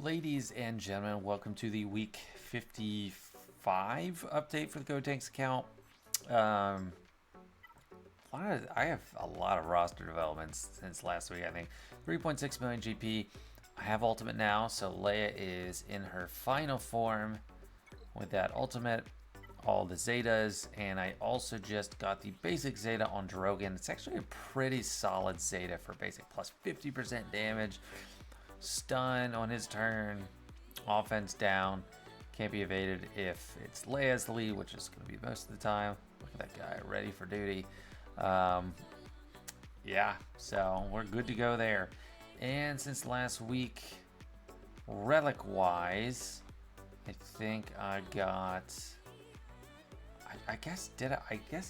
Ladies and gentlemen, welcome to the week 55 update for the Gotenks account. I have a lot of roster developments since last week, I think. 3.6 million GP. I have Ultimate now, so Leia is in her final form with that Ultimate, all the Zetas, and I also just got the basic Zeta on Drogon. It's actually a pretty solid Zeta for basic, plus 50% damage. Stun on his turn, offense down, can't be evaded if it's Leia's the lead, which is going to be most of the time. Look at that guy, ready for duty. Yeah, so we're good to go there. And since last week, relic-wise, I think I got... I guess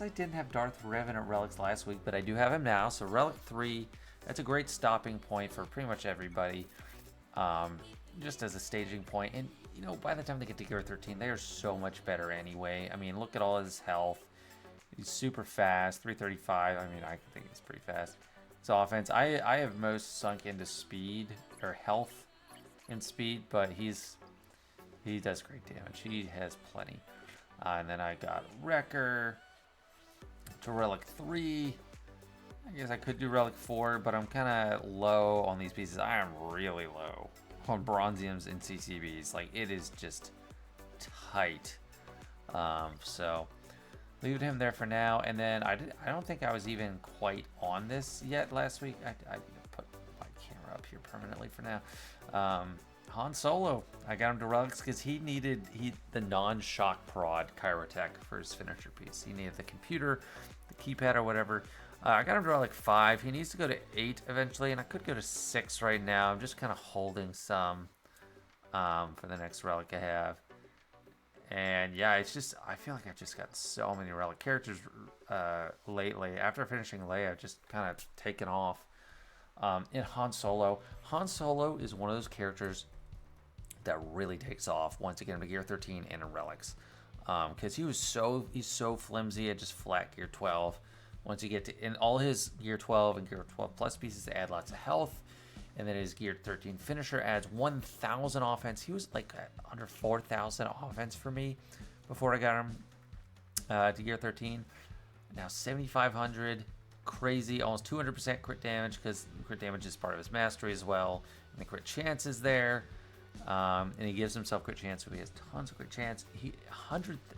I didn't have Darth Revenant relics last week, but I do have him now. So relic 3, that's a great stopping point for pretty much everybody, just as a staging point. And you know, by the time they get to Gear 13, they are so much better anyway. I mean, look at all his health. He's super fast, 335. I mean, I think it's pretty fast. His offense, I have most sunk into speed or health and speed, but he does great damage. He has plenty. And then I got Wrecker to Relic 3. I guess I could do Relic 4, but I'm kind of low on these pieces. I am really low on Bronziums and CCBs. Like, it is just tight. So leave him there for now. And then I don't think I was even quite on this yet last week. I put my camera up here permanently for now. Han Solo, I got him to relics because he needed the non-shock prod Kyrotech for his finisher piece. He needed the computer, the keypad, or whatever. I got him to relic 5. He needs to go to 8 eventually, and I could go to 6 right now. I'm just kind of holding some for the next relic I have. And yeah, it's just, I feel like I've just got so many relic characters lately. After finishing Leia, I've just kind of taken off. In Han Solo is one of those characters that really takes off once you get him to Gear 13 and in relics, because he's so flimsy at just flat Gear 12. Once you get to in all his Gear 12 and Gear 12 plus pieces, add lots of health, and then his Gear 13 finisher adds 1,000 offense. He was like under 4,000 offense for me before I got him to Gear 13. Now 7,500. Crazy, almost 200% crit damage, because crit damage is part of his mastery as well, and the crit chance is there, and he gives himself crit chance, so he has tons of crit chance.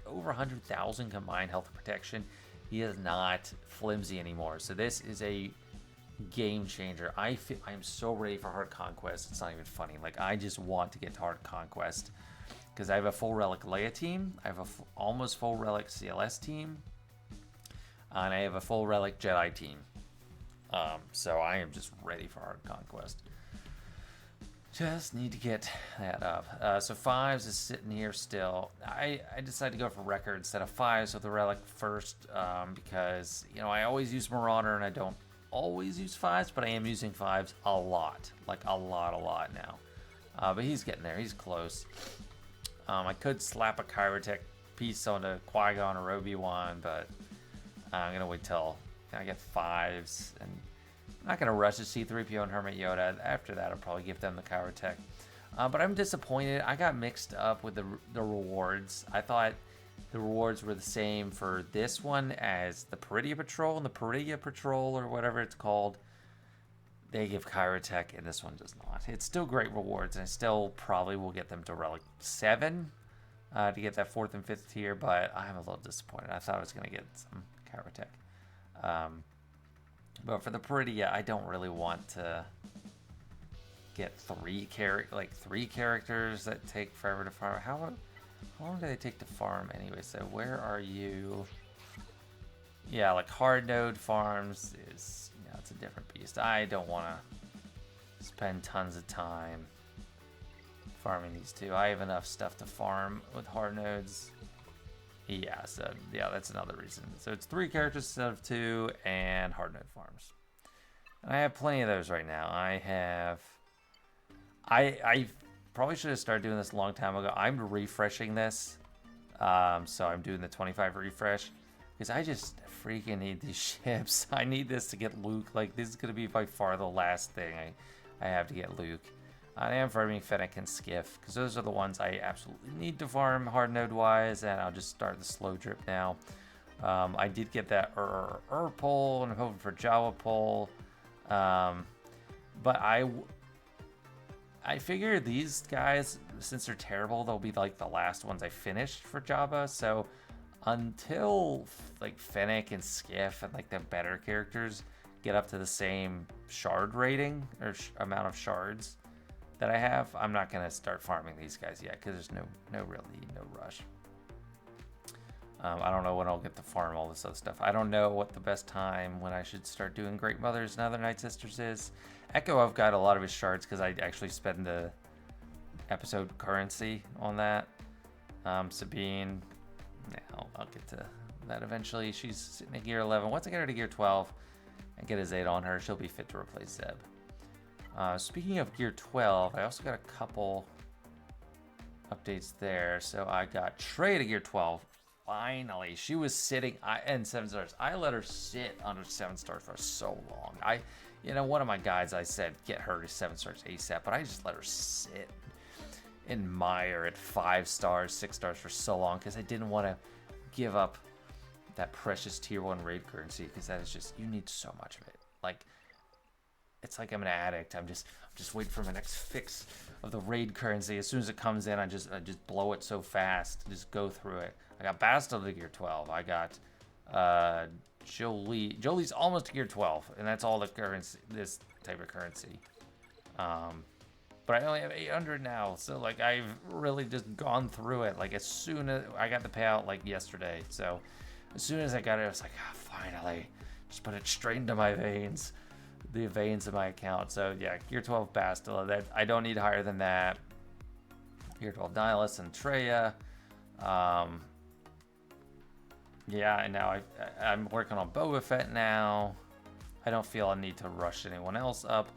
Over 100,000 combined health and protection. He is not flimsy anymore, so this is a game changer. I'm so ready for Hard Conquest. It's not even funny. Like, I just want to get to Hard Conquest because I have a full relic Leia team, I have a almost full relic CLS team, and I have a full relic Jedi team. So I am just ready for Hard Conquest. Just need to get that up. So 5s is sitting here still. I decided to go for Wrecker instead of 5s with the relic first, because, you know, I always use Marauder and I don't always use 5s, but I am using 5s a lot. Like a lot now. But he's getting there. He's close. I could slap a Kyrotech piece onto Qui-Gon or Obi-Wan, but I'm going to wait till I get 5s, and I'm not going to rush to C-3PO and Hermit Yoda. After that, I'll probably give them the Kyrotech. But I'm disappointed. I got mixed up with the rewards. I thought the rewards were the same for this one as the Peridia Patrol, and the Peridia Patrol, or whatever it's called, they give Kyrotech, and this one does not. It's still great rewards, and I still probably will get them to Relic 7 to get that 4th and 5th tier, but I'm a little disappointed. I thought I was going to get some Kyrotech. But for the Peridia, I don't really want to get three characters that take forever to farm. How long do they take to farm anyway? So where are you? Yeah, like hard node farms is, you know, it's a different beast. I don't want to spend tons of time farming these two. I have enough stuff to farm with hard nodes. Yeah, so yeah, that's another reason. So it's 3 characters instead of 2, and hard node farms. And I have plenty of those right now. I probably should have started doing this a long time ago. I'm refreshing this. So I'm doing the 25 refresh because I just freaking need these ships. I need this to get Luke. Like, this is going to be by far the last thing I have to get Luke. I am farming Fennec and Skiff, because those are the ones I absolutely need to farm hard node wise, and I'll just start the slow drip now. I did get that pull, and I'm hoping for Jawa pull. But I figure these guys, since they're terrible, they'll be like the last ones I finished for Jabba. So until like Fennec and Skiff and like the better characters get up to the same shard rating or amount of shards that I have, I'm not gonna start farming these guys yet because there's no real need, no rush. I don't know when I'll get to farm all this other stuff. I don't know what the best time when I should start doing Great Mothers and other Night Sisters is. Echo, I've got a lot of his shards because I actually spend the episode currency on that. Sabine, yeah, I'll get to that eventually. She's sitting at gear 11. Once I get her to gear 12 and get a Zeta on her, she'll be fit to replace Zeb. Speaking of gear 12, I also got a couple updates there. So I got Trey to gear 12. Finally, she was sitting and 7 stars. I let her sit under 7 stars for so long. One of my guides, I said get her to 7 stars ASAP, but I just let her sit in mire at 5 stars, 6 stars for so long because I didn't want to give up that precious tier 1 raid currency because that is just, you need so much of it. Like, it's like I'm an addict. I'm just waiting for my next fix of the raid currency. As soon as it comes in, I just blow it so fast. Just go through it. I got Bastila to gear 12. I got Jolie. Jolie's almost to gear 12, and that's all the currency, this type of currency. But I only have 800 now, so like I've really just gone through it. Like as soon as I got the payout like yesterday, so as soon as I got it, I was like, finally, just put it straight into my veins, the veins of my account. So yeah, gear 12 Bastila. That I don't need higher than that. Gear 12 Nihilus and Treya. Yeah, and now I'm working on Boba Fett now. I don't feel I need to rush anyone else up.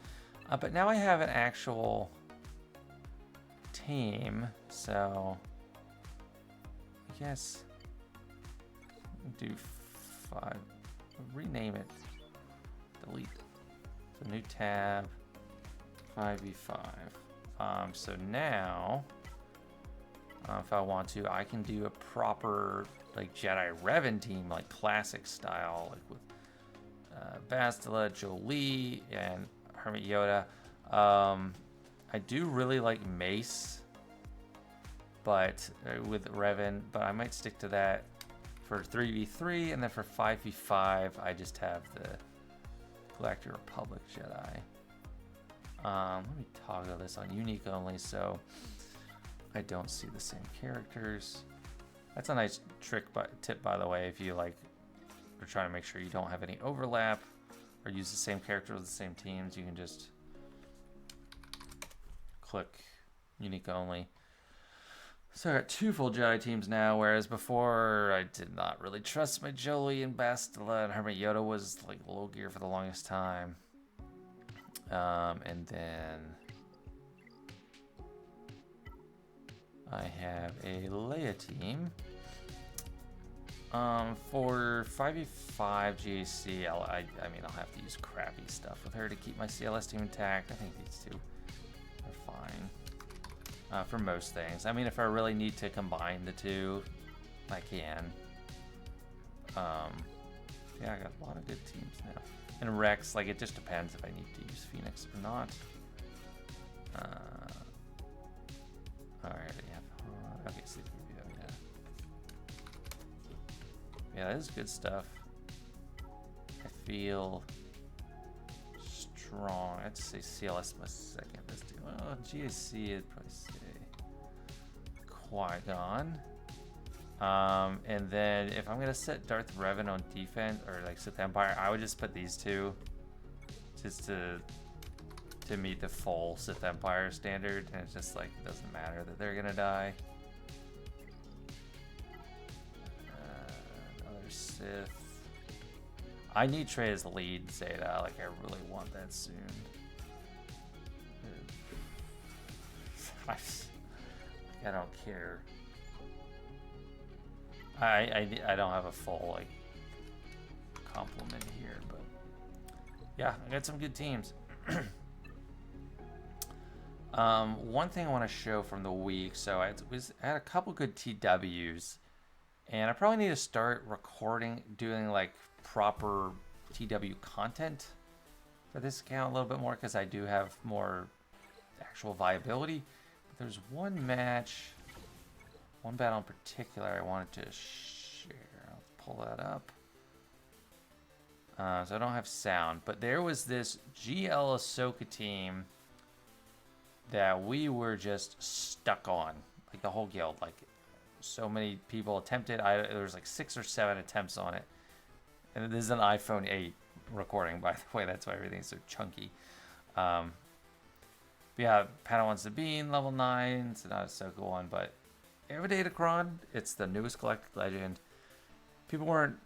But now I have an actual team, so I guess do 5. Rename it. Delete. So new tab. 5v5. So now, if I want to, I can do a proper like Jedi Revan team, like classic style, like with Bastila, Jolie, and Hermit Yoda. I do really like Mace, but with Revan, but I might stick to that for 3v3, and then for 5v5, I just have the Galactic Republic Jedi. Let me toggle this on unique only so I don't see the same characters. That's a nice tip, by the way, if you like are trying to make sure you don't have any overlap or use the same character with the same teams. You can just click unique only. So I got 2 full Jedi teams now, whereas before I did not really trust my Jolie and Bastila, and Hermit Yoda was like low gear for the longest time. And then I have a Leia team. For 5v5 GAC, I'll have to use crappy stuff with her to keep my CLS team intact. I think these two are fine for most things. I mean, if I really need to combine the two, I can. Yeah, I got a lot of good teams now. And Rex, like, it just depends if I need to use Phoenix or not. Alright, yeah. Okay, so yeah. Yeah, that is good stuff. I feel strong. I'd say CLS my second best team. Well, GAC, I'd probably say Qui-Gon. And then if I'm gonna set Darth Revan on defense or like Sith Empire, I would just put these two just to meet the full Sith Empire standard, and it's just like it doesn't matter that they're gonna die. Another Sith. I need Trey as lead Zeta. Like I really want that soon. I don't care. I don't have a full like complement here, but yeah, I got some good teams. One thing I want to show from the week. So I had a couple good TWs, and I probably need to start recording, doing like proper TW content for this account a little bit more, because I do have more actual viability. But there's one battle in particular I wanted to share. I'll pull that up. So I don't have sound, but there was this GL Ahsoka team that we were just stuck on, like the whole guild. Like, so many people attempted. There was like 6 or 7 attempts on it, and this is an iPhone 8 recording, by the way. That's why everything's so chunky. But yeah, Padawan Sabine, level 9. It's not Ahsoka one, but Datacron, it's the newest Galactic Legend. People weren't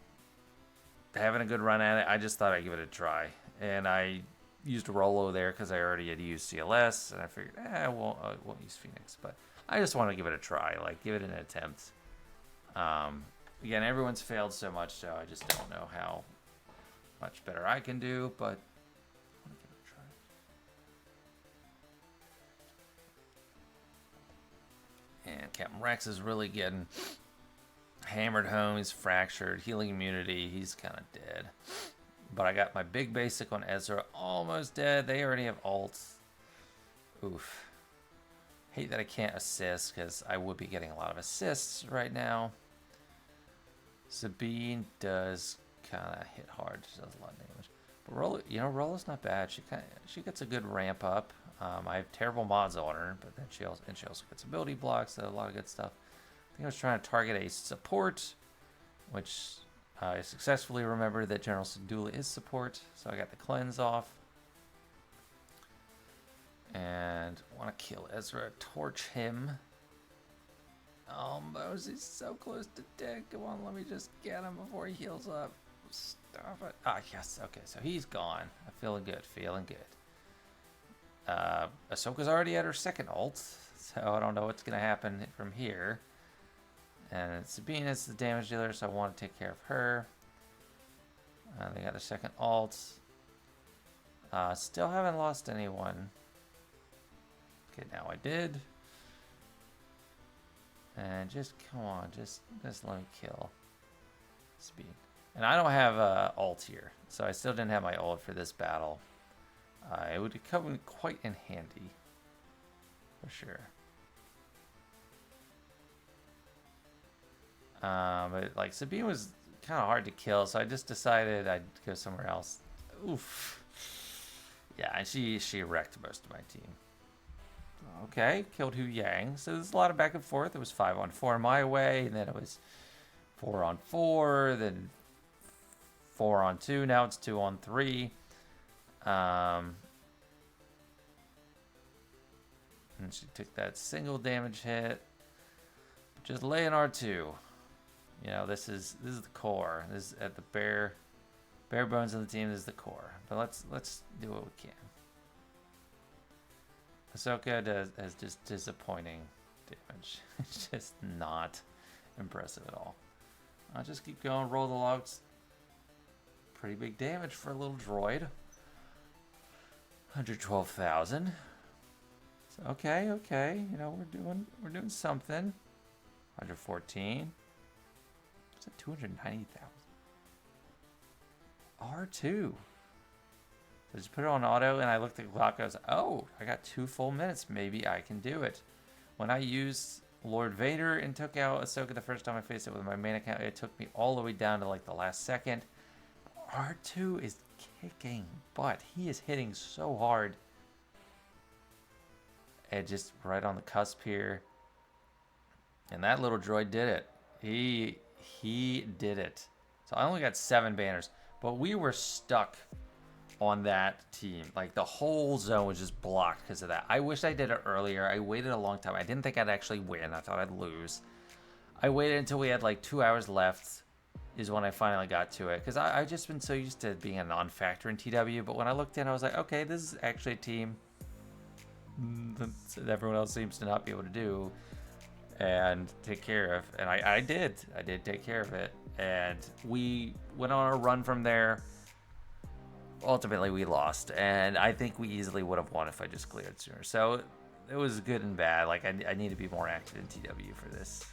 having a good run at it. I just thought I'd give it a try, and I used Rolo there because I already had used CLS, and I figured, I won't use Phoenix, but I just want to give it a try, like give it an attempt. Again, everyone's failed so much, so I just don't know how much better I can do, but I want to give it a try. And Captain Rex is really getting hammered home. He's fractured, healing immunity. He's kind of dead. But I got my big basic on Ezra almost dead. They already have ults. Oof. Hate that I can't assist, because I would be getting a lot of assists right now. Sabine does kind of hit hard. She does a lot of damage. But Rolo's not bad. She gets a good ramp up. I have terrible mods on her, but then she also gets ability blocks. So a lot of good stuff. I think I was trying to target a support, which I successfully remembered that General Syndulla is support, so I got the cleanse off. And want to kill Ezra, torch him. Almost, he's so close to dead. Come on, let me just get him before he heals up. Stop it. Ah, yes, okay, so he's gone. I'm feeling good, Ahsoka's already at her second ult, so I don't know what's going to happen from here. And Sabine is the damage dealer, so I want to take care of her. They got their second ult. Still haven't lost anyone. Okay, now I did. And just, come on, just let me kill Sabine. And I don't have ult here, so I still didn't have my ult for this battle. It would come quite in handy, for sure. But like Sabine was kind of hard to kill, so I just decided I'd go somewhere else. Oof. Yeah, and she wrecked most of my team. Okay, killed Hu Yang. So there's a lot of back and forth. It was 5-on-4 my way, and then it was 4-on-4, then 4-on-2. Now it's 2-on-3. And she took that single damage hit. Just Leia in R2. You know, this is the core. This is at the bare bones of the team. This is the core. But let's do what we can. Ahsoka has just disappointing damage. It's just not impressive at all. I'll just keep going. Roll the logs. Pretty big damage for a little droid. 112,000. So, okay. You know, we're doing something. 114. It's at 290,000. R2. So just put it on auto, and I looked at the clock. I was like, oh, I got 2 full minutes. Maybe I can do it. When I used Lord Vader and took out Ahsoka the first time I faced it with my main account, it took me all the way down to like the last second. R2 is kicking butt. He is hitting so hard. And just right on the cusp here. And that little droid did it. He did it. So I only got 7 banners, but we were stuck on that team. Like the whole zone was just blocked because of that. I wish I did it earlier. I waited a long time. I didn't think I'd actually win. I thought I'd lose. I waited until we had like 2 hours left is when I finally got to it, because I've just been so used to being a non-factor in TW, but when I looked in, I was like, okay, this is actually a team that everyone else seems to not be able to do and take care of. And I did take care of it, and we went on a run from there. Ultimately we lost, and I think we easily would have won if I just cleared sooner. So it was good and bad. Like I need to be more active in TW for this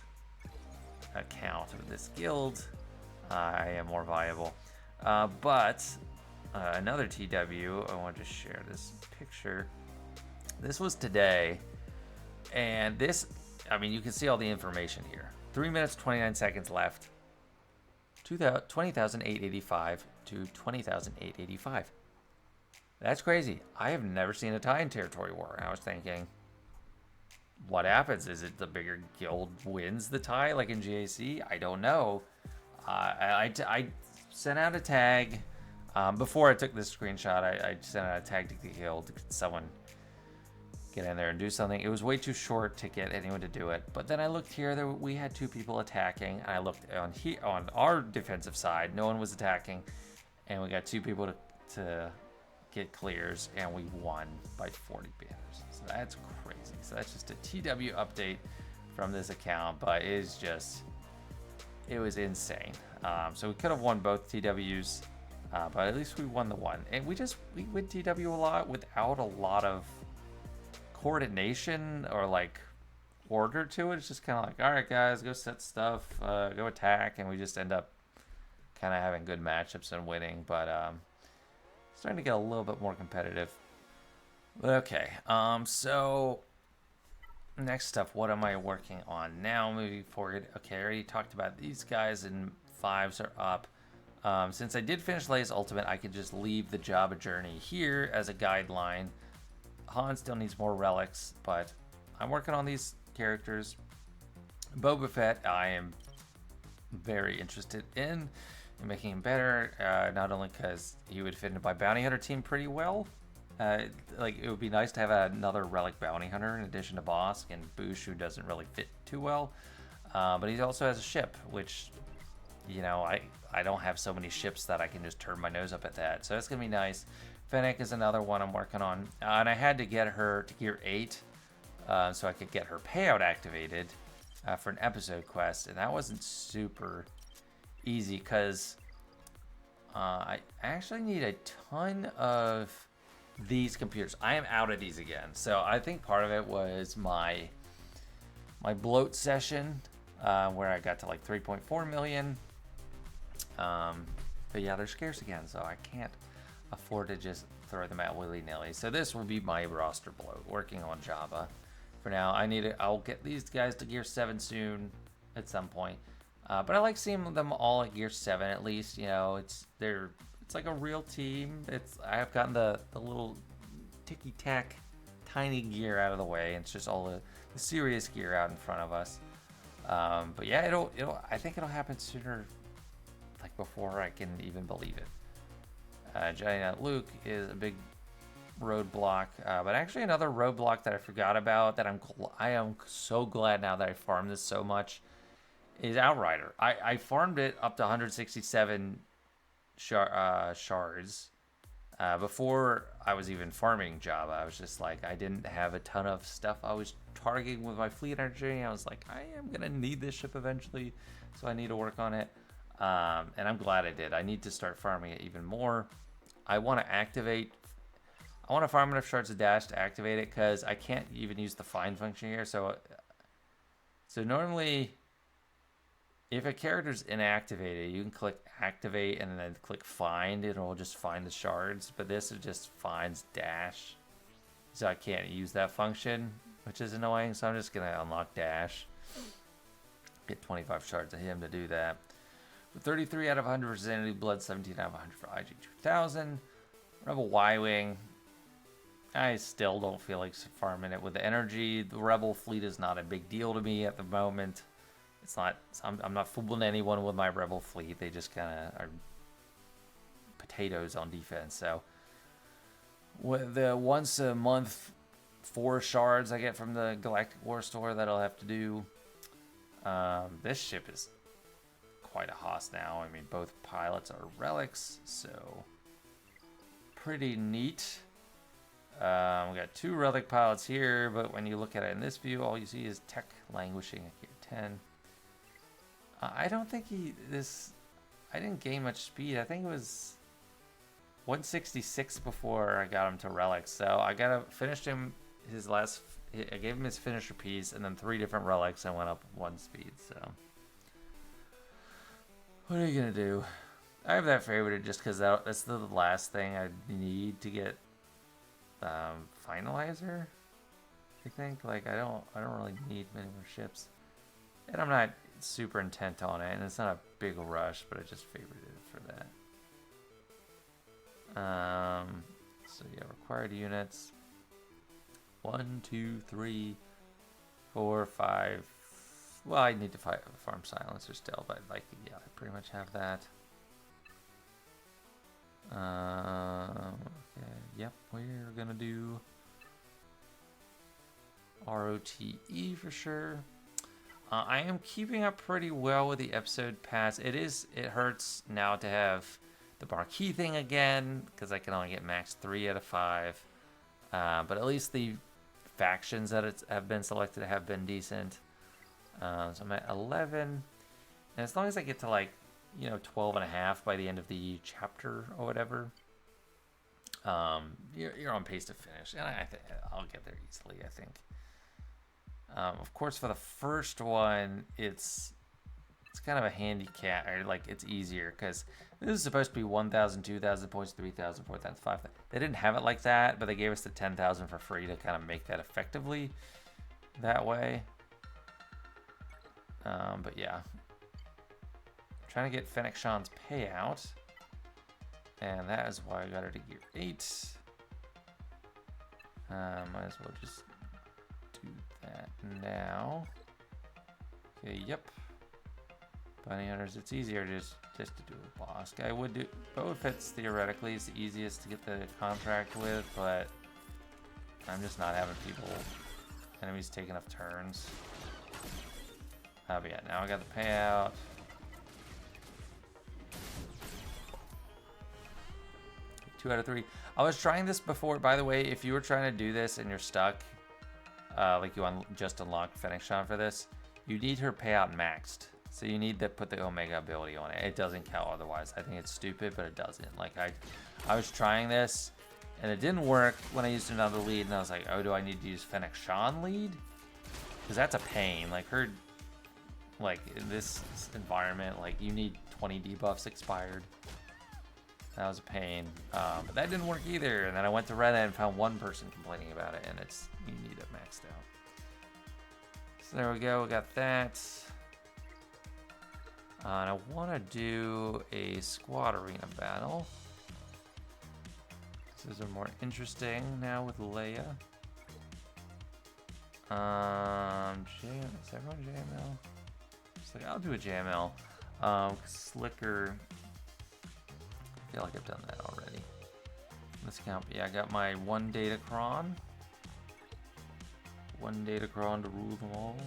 account or this guild. I am more viable. But another TW, I want to share this picture. This was today, and this, I mean, you can see all the information here. 3 minutes, 29 seconds left. 20,885 to 20,885. That's crazy. I have never seen a tie in territory war. And I was thinking, what happens? Is it the bigger guild wins the tie, like in GAC? I don't know. I sent out a tag. Before I took this screenshot, I sent out a tag to the guild. Could someone get in there and do something? It was way too short to get anyone to do it. But then I looked here. We had 2 people attacking. And I looked on our defensive side. No one was attacking. And we got 2 people to get clears. And we won by 40 banners. So that's crazy. So that's just a TW update from this account. But it was insane. So we could have won both TWs. But at least we won the one. And we win TW a lot without a lot of coordination or like order to it. It's just kind of like, all right, guys, go set stuff, go attack, and we just end up kind of having good matchups and winning. But starting to get a little bit more competitive. But okay, so next stuff, what am I working on now moving forward? Okay, I already talked about these guys, and 5s are up. Since I did finish Leia's ultimate, I could just leave the G.O.A.T journey here as a guideline. Han still needs more relics, but I'm working on these characters. Boba Fett, I am very interested in making him better, not only because he would fit into my bounty hunter team pretty well. Like, it would be nice to have another relic bounty hunter in addition to Bosk and Boosh, who doesn't really fit too well. But he also has a ship, which, you know, I don't have so many ships that I can just turn my nose up at that. So that's going to be nice. Fennec is another one I'm working on. And I had to get her to gear 8 so I could get her payout activated for an episode quest. And that wasn't super easy because I actually need a ton of these computers. I am out of these again. So I think part of it was my bloat session where I got to like 3.4 million. But yeah, they're scarce again, so I can't afford to just throw them out willy-nilly. So this will be my roster bloat, working on Jabba. For now, I'll get these guys to gear 7 soon at some point. But I like seeing them all at gear 7 at least. You know, it's like a real team. I have gotten the little ticky-tack tiny gear out of the way. It's just all the serious gear out in front of us. But yeah, I think it'll happen sooner, like before I can even believe it. Giant Luke is a big roadblock, but actually another roadblock that I forgot about that I am so glad now that I farmed this so much is Outrider. I farmed it up to 167 shards before I was even farming Jabba. I was just like, I didn't have a ton of stuff I was targeting with my fleet energy. I was like, I am gonna need this ship eventually, so I need to work on it. And I'm glad I did. I need to start farming it even more. I want to farm enough shards of dash to activate it, because I can't even use the find function here. So normally, if a character's inactivated, you can click activate and then click find. It'll just find the shards. But this, it just finds dash. So I can't use that function, which is annoying. So I'm just going to unlock dash. Get 25 shards of him to do that. 33 out of 100 for Sanity Blood, 17 out of 100 for IG 2000. Rebel Y-Wing. I still don't feel like farming it with the energy. The Rebel fleet is not a big deal to me at the moment. It's not. I'm not fooling anyone with my Rebel fleet. They just kind of are potatoes on defense. So with the once a month 4 shards I get from the Galactic War Store that I'll have to do. This ship is quite a hoss now. I mean, both pilots are relics, so pretty neat. We got 2 relic pilots here, but when you look at it in this view, all you see is tech languishing at gear 10. I don't think I didn't gain much speed. I think it was 166 before I got him to relics. So I gotta finish him his last I gave him his finisher piece and then 3 different relics and went up 1 speed. So what are you gonna do? I have that favorited just because that's the last thing I need to get finalizer. I think like I don't really need many more ships, and I'm not super intent on it, and it's not a big rush, but I just favorited it for that. So yeah, required units. 1, 2, 3, 4, 5. Well, I need to farm silencer still, but like yeah, I pretty much have that. Okay, yep, we're gonna do ROTE for sure. I am keeping up pretty well with the episode pass. It hurts now to have the marquee thing again, because I can only get max 3 out of 5. But at least the factions that have been selected have been decent. So I'm at 11. And as long as I get to like, 12 and a half by the end of the chapter or whatever, you're on pace to finish. And I think I'll get there easily, I think. Of course, for the first one, it's kind of a handicap, or like it's easier because this is supposed to be 1,000, 2,000 points, 3,000, 4,000, 5,000. They didn't have it like that, but they gave us the 10,000 for free to kind of make that effectively that way. But yeah, I'm trying to get Fennec Payout, and that is why I got her to gear 8. Might as well just do that now. Okay, yep. Bounty hunters, it's easier just to do a boss guy. Would do Boba Fett's theoretically is the easiest to get the contract with, but I'm just not having enemies take enough turns. But yeah, now I got the payout. Okay, 2 out of 3. I was trying this before, by the way. If you were trying to do this and you're stuck, like you just unlocked Fennec for this, you need her payout maxed. So you need to put the Omega ability on it. It doesn't count otherwise. I think it's stupid, but it doesn't. Like I was trying this, and it didn't work when I used another lead, and I was like, oh, do I need to use Fennec lead? Because that's a pain. Like her, like in this environment, like you need 20 debuffs expired. That was a pain. But that didn't work either. And then I went to Reddit and found one person complaining about it, and you need it maxed out. So there we go. We got that. And I want to do a squad arena battle. This is more interesting now with Leia. Is everyone JML? Just like, I'll do a JML. Slicker. I feel like I've done that already. Let's count. Yeah, I got my 1 Datacron. 1 Datacron to rule them all.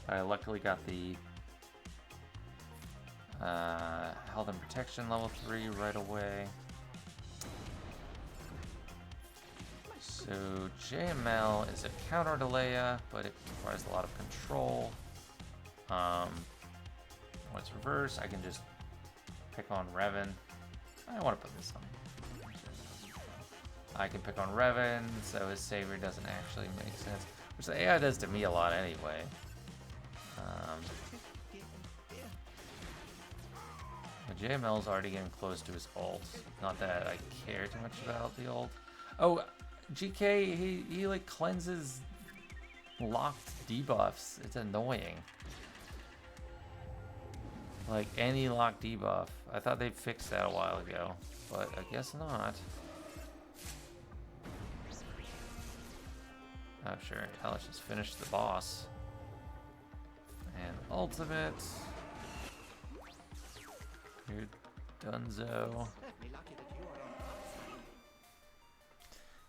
I luckily got the health and protection level 3 right away. So JML is a counter to Leia, but it requires a lot of control. When it's reverse, I can just pick on Revan. I want to put this on. I can pick on Revan, so his savior doesn't actually make sense, which the AI does to me a lot anyway. JML's already getting close to his ult. Not that I care too much about the ult. Oh, GK, he like cleanses locked debuffs. It's annoying. Like any locked debuff. I thought they fixed that a while ago, but I guess not. Oh sure, hell, let's just finish the boss. And ultimate. You're Dunzo.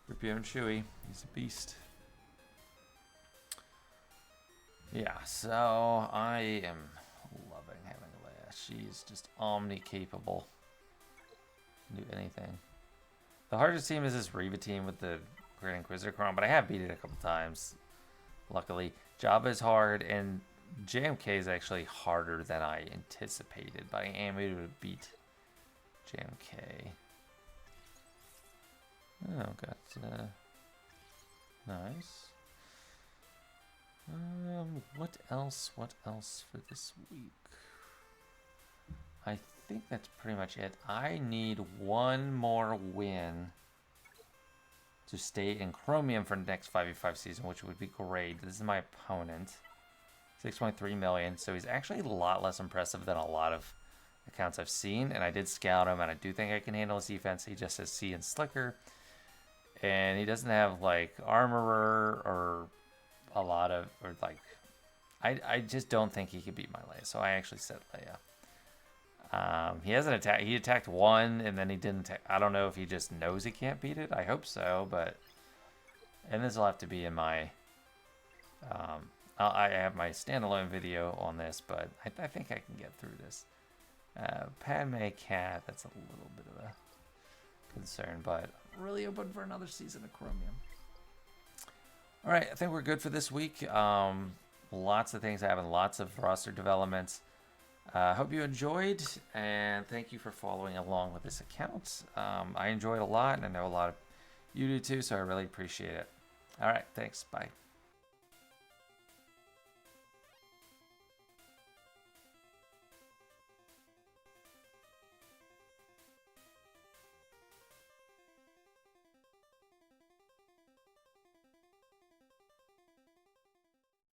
Rupio and Chewie. He's a beast. Yeah, so I am loving having Leia. She's just omni-capable. Can do anything. The hardest team is this Reva team with the Grand Inquisitor Crown, but I have beat it a couple times. Luckily. Jabba is hard, and JMK is actually harder than I anticipated, but I am able to beat JMK. Oh, got nice. What else? What else for this week? I think that's pretty much it. I need one more win to stay in Chromium for the next 5v5 season, which would be great. This is my opponent. 6.3 million, so he's actually a lot less impressive than a lot of accounts I've seen, and I did scout him, and I do think I can handle his defense. He just has C and Slicker, and he doesn't have, like, Armorer or a lot of, or, like, I just don't think he could beat my Leia, so I actually said Leia. He hasn't attacked. He attacked one, and then he didn't. I don't know if he just knows he can't beat it. I hope so, but and this will have to be in my. I have my standalone video on this, but I think I can get through this. Padme Cat. That's a little bit of a concern, but really open for another season of Chromium. All right, I think we're good for this week. Lots of things happen. Lots of roster developments. Hope you enjoyed, and thank you for following along with this account. I enjoyed a lot, and I know a lot of you do too, so I really appreciate it. All right, thanks. Bye.